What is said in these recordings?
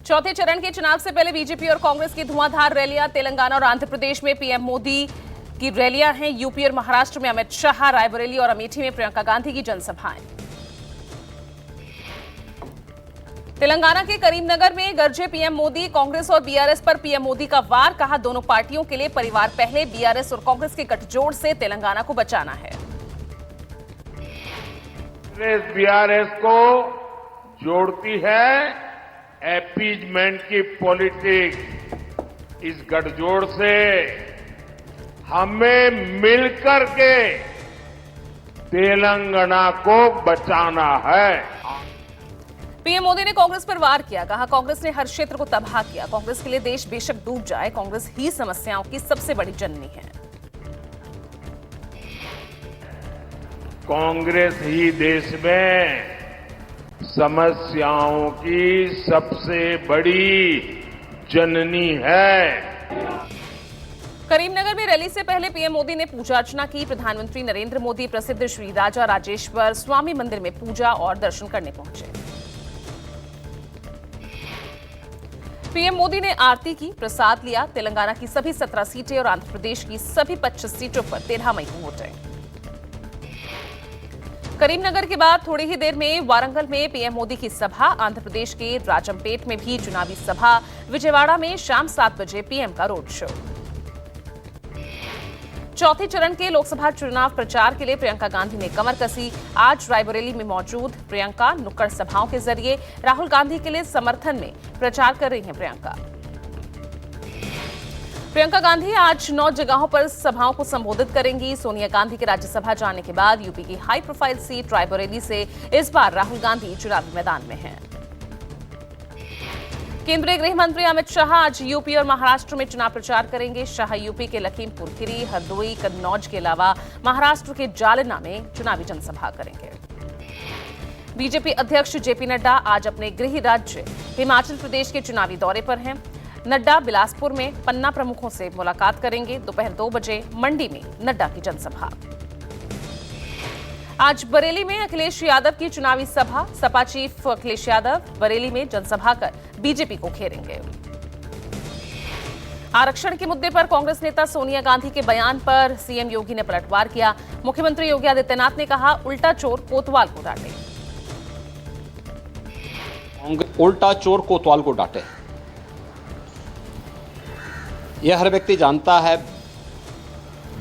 चौथे चरण के चुनाव से पहले बीजेपी और कांग्रेस की धुआंधार रैलियां। तेलंगाना और आंध्र प्रदेश में पीएम मोदी की रैलियां हैं। यूपी और महाराष्ट्र में अमित शाह, रायबरेली और अमेठी में प्रियंका गांधी की जनसभाएं। तेलंगाना के करीमनगर में गरजे पीएम मोदी। कांग्रेस और बीआरएस पर पीएम मोदी का वार। कहा, दोनों पार्टियों के लिए परिवार पहले। बीआरएस और कांग्रेस के गठजोड़ से तेलंगाना को बचाना है। कांग्रेस बीआरएस को जोड़ती है एपीजमेंट की पॉलिटिक्स। इस गठजोड़ से हमें मिलकर के तेलंगाना को बचाना है। पीएम मोदी ने कांग्रेस पर वार किया। कहा, कांग्रेस ने हर क्षेत्र को तबाह किया। कांग्रेस के लिए देश बेशक डूब जाए, कांग्रेस ही समस्याओं की सबसे बड़ी जननी है। कांग्रेस ही देश में समस्याओं की सबसे बड़ी जननी है। करीमनगर में रैली से पहले पीएम मोदी ने पूजा अर्चना की। प्रधानमंत्री नरेंद्र मोदी प्रसिद्ध श्री राजा राजेश्वर स्वामी मंदिर में पूजा और दर्शन करने पहुंचे। पीएम मोदी ने आरती की, प्रसाद लिया। तेलंगाना की सभी 17 सीटें और आंध्र प्रदेश की सभी 25 सीटों पर 13 मई को वोटिंग। करीमनगर के बाद थोड़ी ही देर में वारंगल में पीएम मोदी की सभा। आंध्र प्रदेश के राजमपेट में भी चुनावी सभा। विजयवाड़ा में शाम 7 बजे पीएम का रोड शो। चौथे चरण के लोकसभा चुनाव प्रचार के लिए प्रियंका गांधी ने कमर कसी। आज रायबरेली में मौजूद प्रियंका नुक्कड़ सभाओं के जरिए राहुल गांधी के लिए समर्थन में प्रचार कर रही हैं। प्रियंका गांधी आज 9 जगहों पर सभाओं को संबोधित करेंगी। सोनिया गांधी के राज्यसभा जाने के बाद यूपी की हाई प्रोफाइल सीट रायबरेली से इस बार राहुल गांधी चुनावी मैदान में हैं। केंद्रीय गृह मंत्री अमित शाह आज यूपी और महाराष्ट्र में चुनाव प्रचार करेंगे। शाह यूपी के लखीमपुर खीरी, हरदोई, कन्नौज के अलावा महाराष्ट्र के जालना में चुनावी जनसभा करेंगे। बीजेपी अध्यक्ष जेपी नड्डा आज अपने गृह राज्य हिमाचल प्रदेश के चुनावी दौरे पर हैं। नड्डा बिलासपुर में पन्ना प्रमुखों से मुलाकात करेंगे। दोपहर 2 बजे मंडी में नड्डा की जनसभा। आज बरेली में अखिलेश यादव की चुनावी सभा। सपा चीफ अखिलेश यादव बरेली में जनसभा कर बीजेपी को घेरेंगे। आरक्षण के मुद्दे पर कांग्रेस नेता सोनिया गांधी के बयान पर सीएम योगी ने पलटवार किया। मुख्यमंत्री योगी आदित्यनाथ ने कहा, उल्टा चोर कोतवाल को डांटे। उल्टा चोर कोतवाल को डांटे। यह हर व्यक्ति जानता है,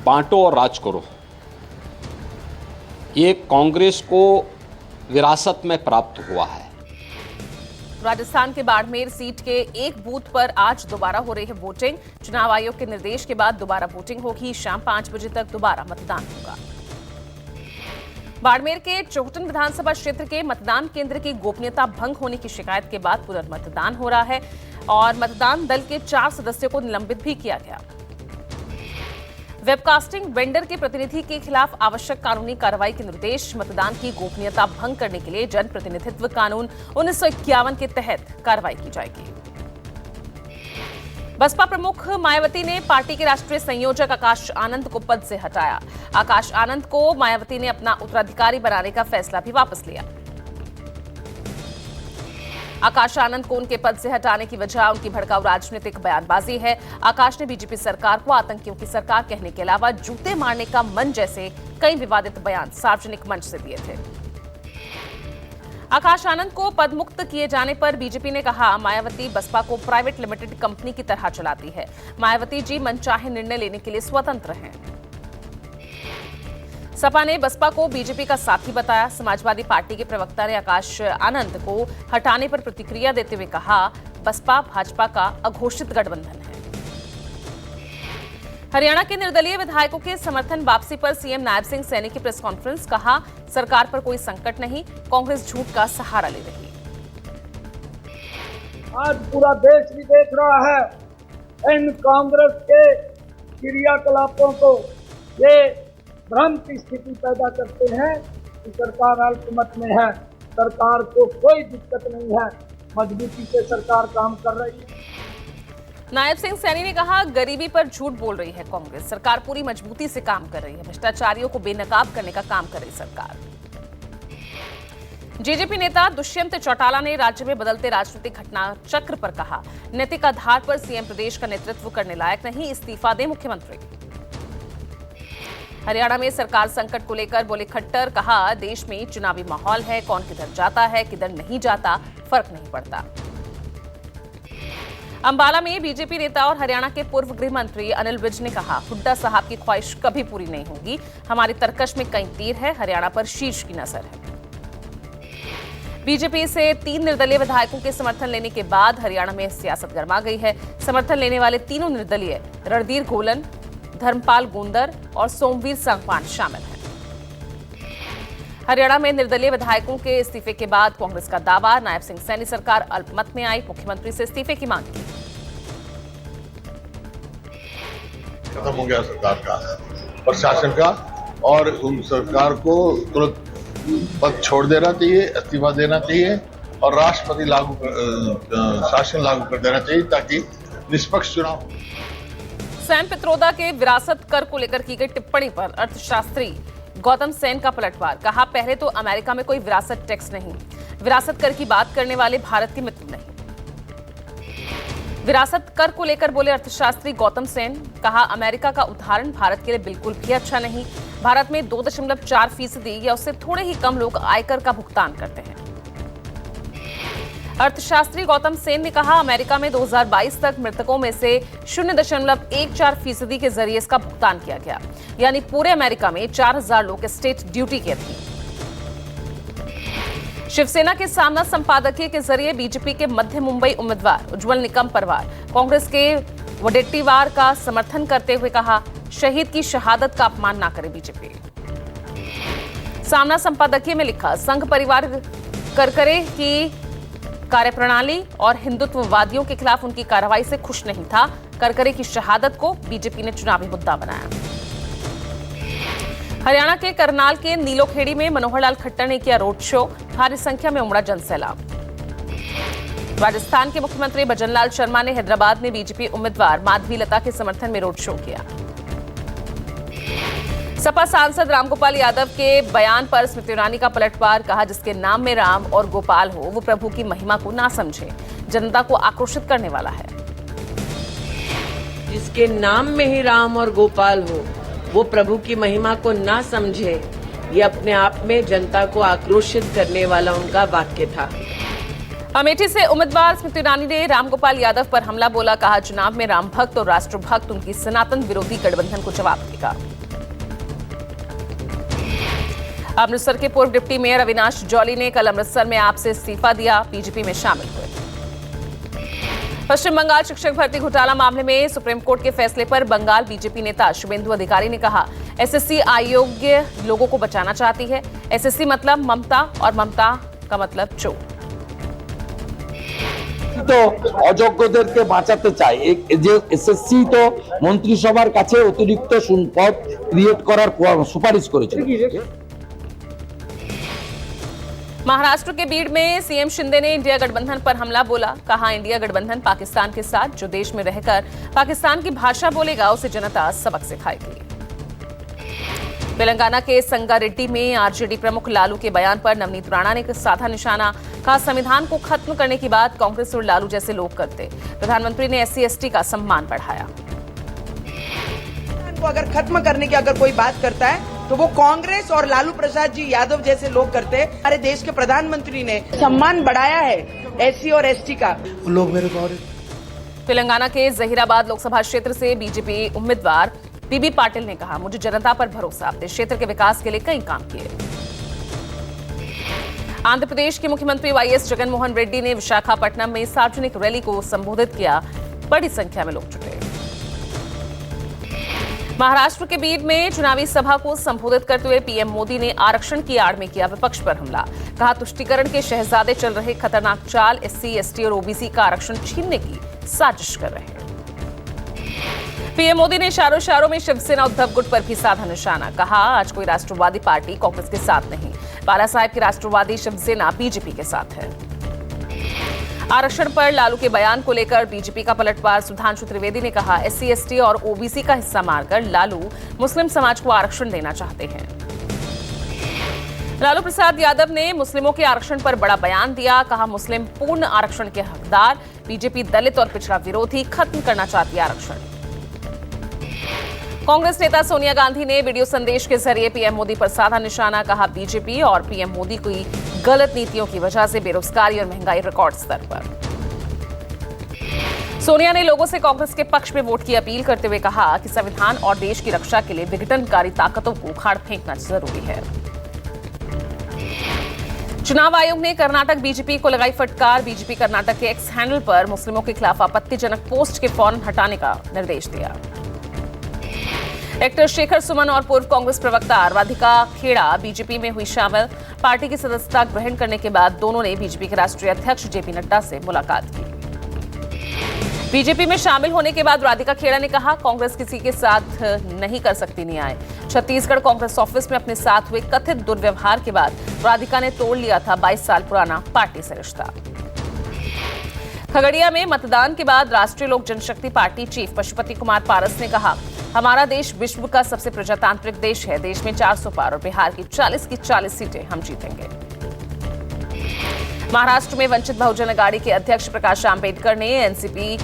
बांटो और राज करो। ये कांग्रेस को विरासत में प्राप्त हुआ है। राजस्थान के बाड़मेर सीट के एक बूथ पर आज दोबारा हो रही है वोटिंग। चुनाव आयोग के निर्देश के बाद दोबारा वोटिंग होगी। शाम 5 बजे तक दोबारा मतदान होगा। बाड़मेर के चोहटन विधानसभा क्षेत्र के मतदान केंद्र की गोपनीयता भंग होने की शिकायत के बाद पुनर्मतदान हो रहा है और मतदान दल के 4 सदस्यों को निलंबित भी किया गया। वेबकास्टिंग वेंडर के प्रतिनिधि के खिलाफ आवश्यक कानूनी कार्रवाई के निर्देश। मतदान की गोपनीयता भंग करने के लिए जनप्रतिनिधित्व कानून 1951 के तहत कार्रवाई की जाएगी। बसपा प्रमुख मायावती ने पार्टी के राष्ट्रीय संयोजक आकाश आनंद को पद से हटाया। आकाश आनंद को मायावती ने अपना उत्तराधिकारी बनाने का फैसला भी वापस लिया। आकाश आनंद को उनके पद से हटाने की वजह उनकी भड़काऊ राजनीतिक बयानबाजी है। आकाश ने बीजेपी सरकार को आतंकियों की सरकार कहने के अलावा जूते मारने का मन जैसे कई विवादित बयान सार्वजनिक मंच से दिए थे। आकाश आनंद को पदमुक्त किए जाने पर बीजेपी ने कहा, मायावती बसपा को प्राइवेट लिमिटेड कंपनी की तरह चलाती है। मायावती जी मनचाहे निर्णय लेने के लिए स्वतंत्र हैं। सपा ने बसपा को बीजेपी का साथी बताया। समाजवादी पार्टी के प्रवक्ता ने आकाश आनंद को हटाने पर प्रतिक्रिया देते हुए कहा, बसपा भाजपा का अघोषित गठबंधन है। हरियाणा के निर्दलीय विधायकों के समर्थन वापसी पर सीएम नायब सिंह सैनी की प्रेस कॉन्फ्रेंस। कहा, सरकार पर कोई संकट नहीं, कांग्रेस झूठ का सहारा ले रही। आज पूरा देश भी देख रहा है इन कांग्रेस के क्रियाकलापों को। ये भ्रम की स्थिति पैदा करते हैं कि सरकार अल्पमत में है। सरकार को कोई दिक्कत नहीं है, मजबूती से सरकार काम कर रही है। नायब सिंह सैनी ने कहा, गरीबी पर झूठ बोल रही है कांग्रेस। सरकार पूरी मजबूती से काम कर रही है। भ्रष्टाचारियों को बेनकाब करने का काम कर रही सरकार। जेजेपी नेता दुष्यंत चौटाला ने राज्य में बदलते राजनीतिक घटना चक्र पर कहा, नैतिक आधार पर सीएम प्रदेश का नेतृत्व करने लायक नहीं, इस्तीफा दे मुख्यमंत्री। हरियाणा में सरकार संकट को लेकर बोले खट्टर, कहा देश में चुनावी माहौल है, कौन किधर जाता है किधर नहीं जाता फर्क नहीं पड़ता। अंबाला में बीजेपी नेता और हरियाणा के पूर्व गृह मंत्री अनिल विज ने कहा, हुड्डा साहब की ख्वाहिश कभी पूरी नहीं होगी, हमारी तरकश में कई तीर है, हरियाणा पर शीर्ष की नजर है। बीजेपी से 3 निर्दलीय विधायकों के समर्थन लेने के बाद हरियाणा में सियासत गर्मा गई है। समर्थन लेने वाले तीनों निर्दलीय रणधीर गोलन, धर्मपाल गोंदर और सोमवीर संगवान शामिल हैं। हरियाणा में निर्दलीय विधायकों के इस्तीफे के बाद कांग्रेस का दावा, नायब सिंह सैनी सरकार अल्पमत में आई, मुख्यमंत्री से इस्तीफे की मांग की। खत्म हो गया सरकार का, प्रशासन का, और उन सरकार को तुरंत पद छोड़ देना चाहिए, इस्तीफा देना चाहिए और राष्ट्रपति शासन लागू कर देना चाहिए ताकि निष्पक्ष चुनाव हो। सैम पित्रोदा के विरासत कर को लेकर की गई टिप्पणी पर अर्थशास्त्री गौतम सेन का पलटवार, कहा पहले तो अमेरिका में कोई विरासत टैक्स नहीं, विरासत कर की बात करने वाले भारत के मित्र नहीं। विरासत कर को लेकर बोले अर्थशास्त्री गौतम सेन, कहा अमेरिका का उदाहरण भारत के लिए बिल्कुल भी अच्छा नहीं। भारत में 2.4% या उससे थोड़े ही कम लोग आयकर का भुगतान करते हैं। अर्थशास्त्री गौतम सेन ने कहा अमेरिका में 2022 तक मृतकों में से 0.14% के जरिए इसका भुगतान किया गया, यानी पूरे अमेरिका में 4000 लोग स्टेट ड्यूटी के थे। शिवसेना के सामना संपादकीय के जरिए बीजेपी के मध्य मुंबई उम्मीदवार उज्जवल निकम परवार कांग्रेस के वडेट्टीवार का समर्थन करते हुए कहा, शहीद की शहादत का अपमान ना करे बीजेपी। सामना संपादकीय में लिखा, संघ परिवार करकरे की कार्यप्रणाली और हिंदुत्ववादियों के खिलाफ उनकी कार्रवाई से खुश नहीं था। करकरे की शहादत को बीजेपी ने चुनावी मुद्दा बनाया। हरियाणा के करनाल के नीलोखेड़ी में मनोहर लाल खट्टर ने किया रोड शो, भारी संख्या में उमड़ा जनसैलाब। राजस्थान के मुख्यमंत्री भजनलाल शर्मा ने हैदराबाद में बीजेपी उम्मीदवार माधवी लता के समर्थन में रोड शो किया। सपा सांसद रामगोपाल यादव के बयान पर स्मृति ईरानी का पलटवार, कहा जिसके नाम में राम और गोपाल हो वो प्रभु की महिमा को ना समझे, जनता को आक्रोशित करने वाला है। जिसके नाम में ही राम और गोपाल हो वो प्रभु की महिमा को ना समझे, ये अपने आप में जनता को आक्रोशित करने वाला उनका वाक्य था। अमेठी से उम्मीदवार स्मृति ईरानी ने रामगोपाल यादव पर हमला बोला, कहा चुनाव में राम भक्त और राष्ट्रभक्त उनकी सनातन विरोधी गठबंधन को जवाब देगा। अमृतसर के पूर्व डिप्टी मेयर अविनाश जौली ने कल अमृतसर में आप से इस्तीफा दिया, बीजेपी में शामिल हुए। पश्चिम बंगाल शिक्षक भर्ती घोटाला मामले में सुप्रीम कोर्ट के फैसले पर बंगाल बीजेपी नेता शुभेंदु अधिकारी ने कहा, एसएससी अयोग्य लोगों को बचाना चाहती है। एसएससी मतलब ममता और ममता का मतलब चोर। তো অযোগ্যদেরকে বাঁচাতে চায়, যে এসএসসি তো মন্ত্রিসভার কাছে অতিরিক্ত পদ ক্রিয়েট করার সুপারিশ করেছিল। महाराष्ट्र के बीड़ में सीएम शिंदे ने इंडिया गठबंधन पर हमला बोला, कहा इंडिया गठबंधन पाकिस्तान के साथ जो देश में रहकर पाकिस्तान की भाषा बोलेगा उसे जनता सबक सिखाएगी। तेलंगाना के संगारेड्डी में आरजेडी प्रमुख लालू के बयान पर नवनीत राणा ने साधा निशाना, कहा संविधान को खत्म करने की बात कांग्रेस और लालू जैसे लोग करते। प्रधानमंत्री ने SC/ST का सम्मान बढ़ाया। को अगर खत्म करने की अगर कोई बात करता है तो वो कांग्रेस और लालू प्रसाद जी यादव जैसे लोग करते हैं। हमारे देश के प्रधानमंत्री ने सम्मान बढ़ाया है SC और ST का। लोग मेरे को तेलंगाना के जहीराबाद लोकसभा क्षेत्र से बीजेपी उम्मीदवार बीबी पाटिल ने कहा, मुझे जनता पर भरोसा, अपने क्षेत्र के विकास के लिए कई काम किए। आंध्र प्रदेश के मुख्यमंत्री YS जगनमोहन रेड्डी ने विशाखापट्टनम में सार्वजनिक रैली को संबोधित किया, बड़ी संख्या में लोग जुटे। महाराष्ट्र के बीड में चुनावी सभा को संबोधित करते हुए पीएम मोदी ने आरक्षण की आड़ में किया विपक्ष पर हमला, कहा तुष्टीकरण के शहजादे चल रहे खतरनाक चाल, SC/ST और OBC का आरक्षण छीनने की साजिश कर रहे हैं। पीएम मोदी ने इशारों में शिवसेना उद्धव गुट पर भी साधा निशाना, कहा आज कोई राष्ट्रवादी पार्टी कांग्रेस के साथ नहीं, बाला साहेब की राष्ट्रवादी शिवसेना बीजेपी के साथ है। आरक्षण पर लालू के बयान को लेकर बीजेपी का पलटवार, सुधांशु त्रिवेदी ने कहा SC/ST और OBC का हिस्सा मारकर लालू मुस्लिम समाज को आरक्षण देना चाहते हैं। लालू प्रसाद यादव ने मुस्लिमों के आरक्षण पर बड़ा बयान दिया। कहा, मुस्लिम पूर्ण आरक्षण के हकदार, बीजेपी दलित और पिछड़ा विरोधी, खत्म करना चाहती है आरक्षण। कांग्रेस नेता सोनिया गांधी ने वीडियो संदेश के जरिए पीएम मोदी पर साधा निशाना। कहा, बीजेपी और पीएम मोदी की गलत नीतियों की वजह से बेरोजगारी और महंगाई रिकॉर्ड स्तर पर। सोनिया ने लोगों से कांग्रेस के पक्ष में वोट की अपील करते हुए कहा कि संविधान और देश की रक्षा के लिए विघटनकारी ताकतों को उखाड़ फेंकना जरूरी है। चुनाव आयोग ने कर्नाटक बीजेपी को लगाई फटकार। बीजेपी कर्नाटक के एक्स हैंडल पर मुस्लिमों के खिलाफ आपत्तिजनक पोस्ट के फौरन हटाने का निर्देश दिया। एक्टर शेखर सुमन और पूर्व कांग्रेस प्रवक्ता राधिका खेड़ा बीजेपी में हुई शामिल। पार्टी की सदस्यता ग्रहण करने के बाद दोनों ने बीजेपी के राष्ट्रीय अध्यक्ष जेपी नड्डा से मुलाकात की। बीजेपी में शामिल होने के बाद राधिका खेड़ा ने कहा, कांग्रेस किसी के साथ नहीं कर सकती न्याय। छत्तीसगढ़ कांग्रेस ऑफिस में अपने साथ हुए कथित दुर्व्यवहार के बाद राधिका ने तोड़ लिया था 22 साल पुराना पार्टी से रिश्ता। खगड़िया में मतदान के बाद राष्ट्रीय लोक जनशक्ति पार्टी चीफ पशुपति कुमार पारस ने कहा, हमारा देश विश्व का सबसे प्रजातांत्रिक देश है। देश में 400 पार और बिहार की 40 सीटें हम जीतेंगे। महाराष्ट्र में वंचित बहुजन अघाड़ी के अध्यक्ष प्रकाश आंबेडकर ने एनसीपी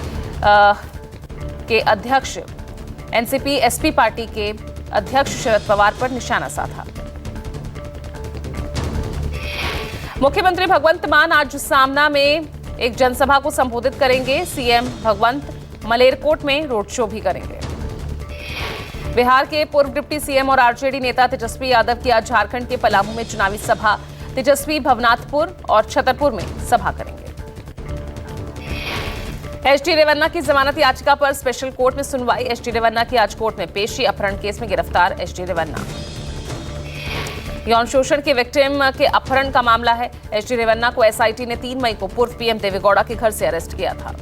एसपी पार्टी के अध्यक्ष शरद पवार पर निशाना साधा। मुख्यमंत्री भगवंत मान आज सामना में एक जनसभा को संबोधित करेंगे। सीएम भगवंत मलेरकोट में रोड शो भी करेंगे। बिहार के पूर्व डिप्टी सीएम और आरजेडी नेता तेजस्वी यादव की आज झारखंड के पलामू में चुनावी सभा। तेजस्वी भवनाथपुर और छतरपुर में सभा करेंगे। एचडी रेवन्ना की जमानत याचिका पर स्पेशल कोर्ट में सुनवाई। एचडी रेवन्ना की आज कोर्ट में पेशी। अपहरण केस में गिरफ्तार एचडी रेवन्ना। यौन शोषण के विक्टिम के अपहरण का मामला है। एचडी रेवन्ना को एसआईटी ने 3 मई को पूर्व पीएम देवेगौड़ा के घर से अरेस्ट किया था।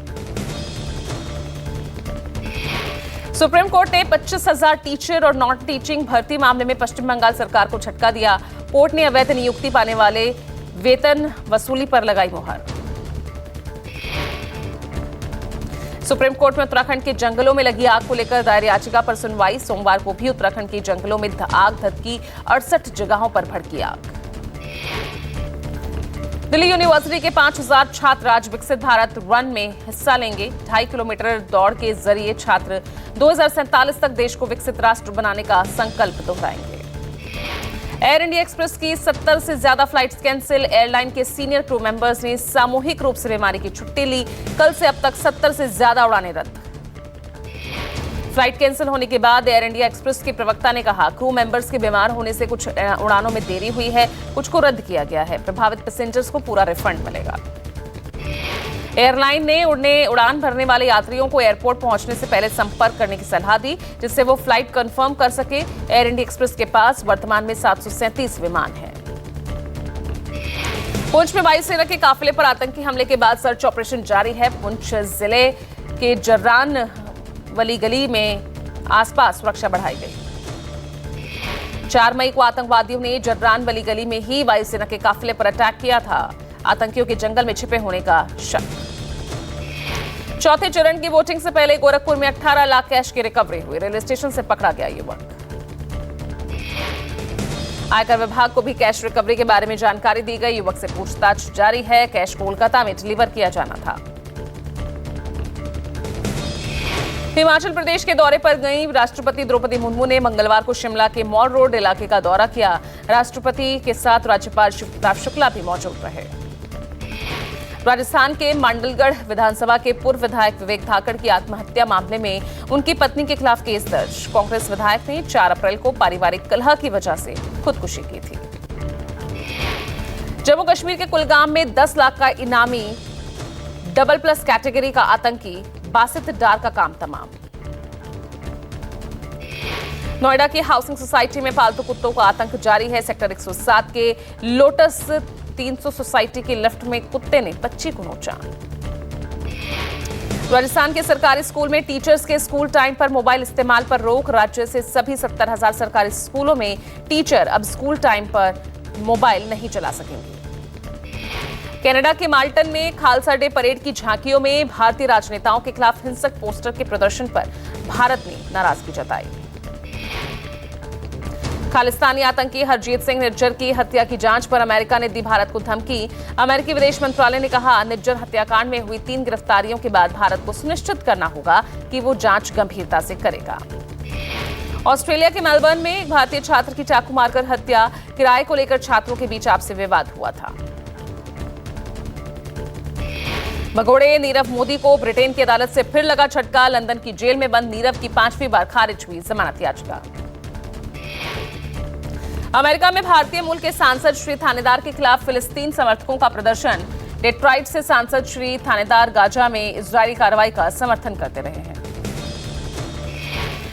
सुप्रीम कोर्ट ने 25,000 टीचर और नॉन टीचिंग भर्ती मामले में पश्चिम बंगाल सरकार को झटका दिया। कोर्ट ने अवैध नियुक्ति पाने वाले वेतन वसूली पर लगाई मुहर। सुप्रीम कोर्ट में उत्तराखंड के जंगलों में लगी आग को लेकर दायर याचिका पर सुनवाई। सोमवार को भी उत्तराखंड के जंगलों में आग धधकी। 68 जगहों पर भड़की आग। दिल्ली यूनिवर्सिटी के 5,000 छात्र आज विकसित भारत रन में हिस्सा लेंगे। 2.5 किलोमीटर दौड़ के जरिए छात्र 2047 तक देश को विकसित राष्ट्र बनाने का संकल्प दोहराएंगे। एयर इंडिया एक्सप्रेस की 70 से ज्यादा फ्लाइट्स कैंसिल। एयरलाइन के सीनियर क्रू मेंबर्स ने सामूहिक रूप से बीमारी की छुट्टी ली। कल से अब तक 70 से ज्यादा उड़ानें रद्द। फ्लाइट कैंसिल होने के बाद एयर इंडिया एक्सप्रेस के प्रवक्ता ने कहा, क्रू मेंबर्स के बीमार होने से कुछ उड़ानों में देरी हुई है, कुछ को रद्द किया गया है। प्रभावित पैसेंजर्स को पूरा रिफंड मिलेगा। एयरलाइन ने उड़ान भरने वाले यात्रियों को एयरपोर्ट पहुंचने से पहले संपर्क करने की सलाह दी, जिससे वो फ्लाइट कंफर्म कर सके। एयर इंडिया एक्सप्रेस के पास वर्तमान में 737 विमान हैं। पुंछ में वायुसेना के काफिले पर आतंकी हमले के बाद सर्च ऑपरेशन जारी है। पुंछ जिले के जर्रान वली गली में आसपास सुरक्षा बढ़ाई गई। 4 मई को आतंकवादियों ने जर्रान वली गली में ही वायुसेना के काफिले पर अटैक किया था। आतंकियों के जंगल में छिपे होने का शक। चौथे चरण की वोटिंग से पहले गोरखपुर में 18 लाख कैश की रिकवरी हुई। रेलवे स्टेशन से पकड़ा गया युवक। आयकर विभाग को भी कैश रिकवरी के बारे में जानकारी दी गई। युवक से पूछताछ जारी है। कैश कोलकाता में डिलीवर किया जाना था। हिमाचल प्रदेश के दौरे पर गई राष्ट्रपति द्रौपदी मुर्मू ने मंगलवार को शिमला के मॉल रोड इलाके का दौरा किया। राष्ट्रपति के साथ राज्यपाल शिवप्रताप शुक्ला भी मौजूद रहे। राजस्थान के मांडलगढ़ विधानसभा के पूर्व विधायक विवेक धाकड़ की आत्महत्या मामले में उनकी पत्नी के खिलाफ केस दर्ज। कांग्रेस विधायक ने 4 अप्रैल को पारिवारिक कलह की वजह से खुदकुशी की थी। जम्मू कश्मीर के कुलगाम में 10 लाख का इनामी AA+ कैटेगरी का आतंकी बासित डार का काम तमाम। नोएडा की हाउसिंग सोसाइटी में पालतू कुत्तों का आतंक जारी है। सेक्टर 107 के लोटस 300 सोसाइटी के लिफ्ट में कुत्ते ने बच्ची को नोचा। राजस्थान के सरकारी स्कूल में टीचर्स के स्कूल टाइम पर मोबाइल इस्तेमाल पर रोक। राज्य से सभी 70,000 सरकारी स्कूलों में टीचर अब स्कूल टाइम पर मोबाइल नहीं चला सकेंगे। कनाडा के माल्टन में खालसा डे परेड की झांकियों में भारतीय राजनेताओं के खिलाफ हिंसक पोस्टर के प्रदर्शन पर भारत ने नाराजगी जताई। खालिस्तानी आतंकी हरजीत सिंह निज्जर की हत्या की जांच पर अमेरिका ने दी भारत को धमकी। अमेरिकी विदेश मंत्रालय ने कहा, निज्जर हत्याकांड में हुई 3 गिरफ्तारियों के बाद भारत को सुनिश्चित करना होगा कि वो जांच गंभीरता से करेगा। ऑस्ट्रेलिया के मेलबर्न में एक भारतीय छात्र की चाकू मारकर हत्या। किराए को लेकर छात्रों के बीच आपसी विवाद हुआ था। भगोड़े नीरव मोदी को ब्रिटेन की अदालत से फिर लगा झटका। लंदन की जेल में बंद नीरव की 5वीं बार खारिज हुई जमानत याचिका। अमेरिका में भारतीय मूल के सांसद श्री थानेदार के खिलाफ फिलिस्तीन समर्थकों का प्रदर्शन। डेट्रॉइट से सांसद श्री थानेदार गाजा में इजरायली कार्रवाई का समर्थन करते रहे हैं।